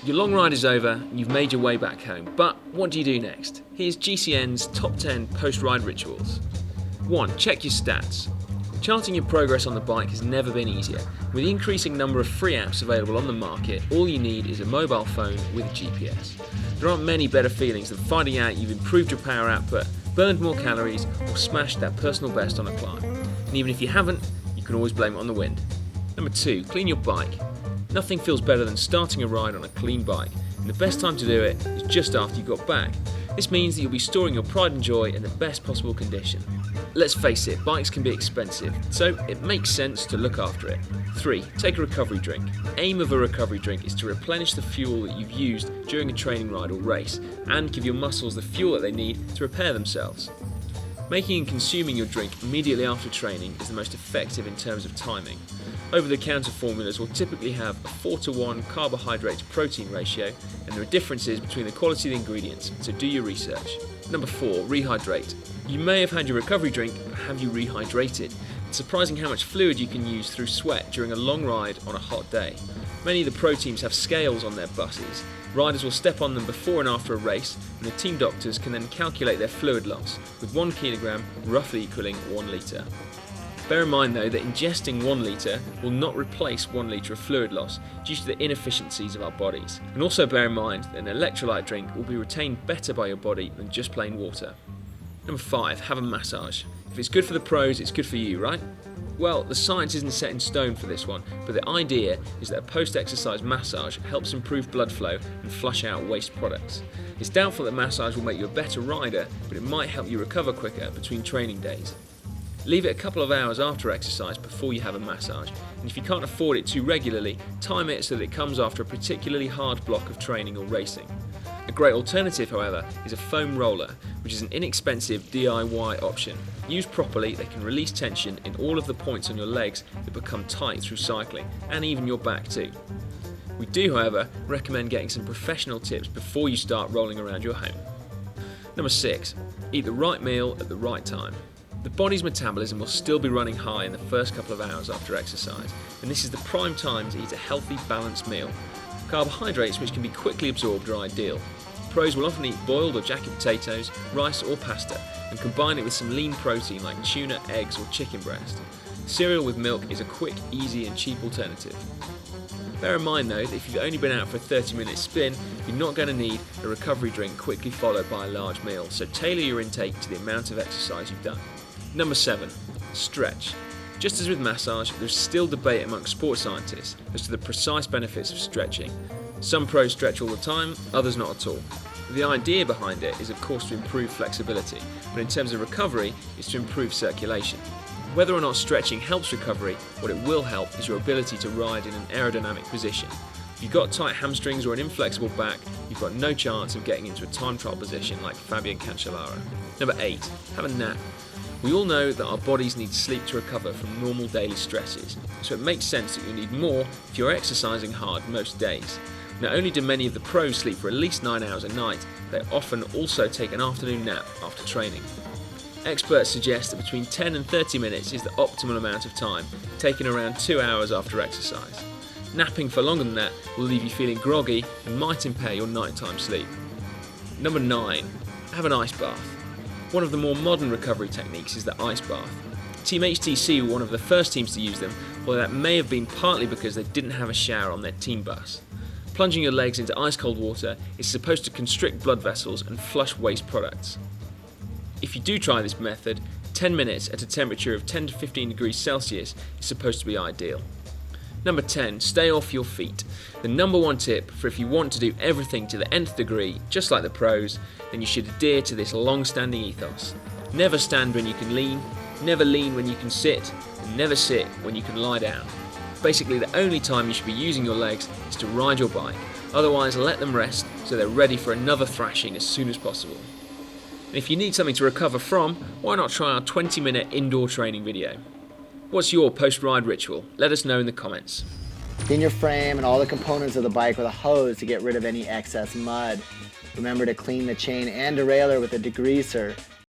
Your long ride is over and you've made your way back home, but what do you do next? Here's GCN's top 10 post-ride rituals. 1. Check your stats. Charting your progress on the bike has never been easier. With the increasing number of free apps available on the market, all you need is a mobile phone with GPS. There aren't many better feelings than finding out you've improved your power output, burned more calories, or smashed that personal best on a climb. And even if you haven't, you can always blame it on the wind. Number 2. Clean your bike. Nothing feels better than starting a ride on a clean bike, and the best time to do it is just after you got back. This means that you'll be storing your pride and joy in the best possible condition. Let's face it, bikes can be expensive, so it makes sense to look after it. 3. Take a recovery drink. The aim of a recovery drink is to replenish the fuel that you've used during a training ride or race, and give your muscles the fuel that they need to repair themselves. Making and consuming your drink immediately after training is the most effective in terms of timing. Over-the-counter formulas will typically have a 4:1 carbohydrate to protein ratio, and there are differences between the quality of the ingredients, so do your research. Number 4. Rehydrate. You may have had your recovery drink, but have you rehydrated? It's surprising how much fluid you can use through sweat during a long ride on a hot day. Many of the pro teams have scales on their buses. Riders will step on them before and after a race, and the team doctors can then calculate their fluid loss, with 1 kilogram roughly equaling 1 litre. Bear in mind though that ingesting 1 litre will not replace 1 litre of fluid loss due to the inefficiencies of our bodies. And also bear in mind that an electrolyte drink will be retained better by your body than just plain water. Number 5. Have a massage. If it's good for the pros, it's good for you, right? Well, the science isn't set in stone for this one, but the idea is that a post-exercise massage helps improve blood flow and flush out waste products. It's doubtful that massage will make you a better rider, but it might help you recover quicker between training days. Leave it a couple of hours after exercise before you have a massage, and if you can't afford it too regularly, time it so that it comes after a particularly hard block of training or racing. A great alternative, however, is a foam roller, which is an inexpensive DIY option. Used properly, they can release tension in all of the points on your legs that become tight through cycling, and even your back too. We do, however, recommend getting some professional tips before you start rolling around your home. Number 6. Eat the right meal at the right time. The body's metabolism will still be running high in the first couple of hours after exercise, and this is the prime time to eat a healthy, balanced meal. Carbohydrates, which can be quickly absorbed, are ideal. Pros will often eat boiled or jacket potatoes, rice or pasta, and combine it with some lean protein like tuna, eggs or chicken breast. Cereal with milk is a quick, easy and cheap alternative. Bear in mind though that if you've only been out for a 30-minute spin, you're not going to need a recovery drink quickly followed by a large meal, so tailor your intake to the amount of exercise you've done. Number 7. Stretch. Just as with massage, there's still debate amongst sports scientists as to the precise benefits of stretching. Some pros stretch all the time, others not at all. The idea behind it is of course to improve flexibility, but in terms of recovery, it's to improve circulation. Whether or not stretching helps recovery, what it will help is your ability to ride in an aerodynamic position. If you've got tight hamstrings or an inflexible back, you've got no chance of getting into a time trial position like Fabian Cancellara. Number 8. Have a nap. We all know that our bodies need sleep to recover from normal daily stresses, so it makes sense that you'll need more if you're exercising hard most days. Not only do many of the pros sleep for at least 9 hours a night, they often also take an afternoon nap after training. Experts suggest that between 10 and 30 minutes is the optimal amount of time, taken around 2 hours after exercise. Napping for longer than that will leave you feeling groggy and might impair your nighttime sleep. Number 9. Have an ice bath. One of the more modern recovery techniques is the ice bath. Team HTC were one of the first teams to use them, although that may have been partly because they didn't have a shower on their team bus. Plunging your legs into ice cold water is supposed to constrict blood vessels and flush waste products. If you do try this method, 10 minutes at a temperature of 10 to 15 degrees Celsius is supposed to be ideal. Number 10. Stay off your feet. The number 1 tip for if you want to do everything to the nth degree, just like the pros, then you should adhere to this long-standing ethos. Never stand when you can lean, never lean when you can sit, and never sit when you can lie down. Basically, the only time you should be using your legs is to ride your bike. Otherwise, let them rest so they're ready for another thrashing as soon as possible. And if you need something to recover from, why not try our 20-minute indoor training video? What's your post-ride ritual? Let us know in the comments. Clean your frame and all the components of the bike with a hose to get rid of any excess mud. Remember to clean the chain and derailleur with a degreaser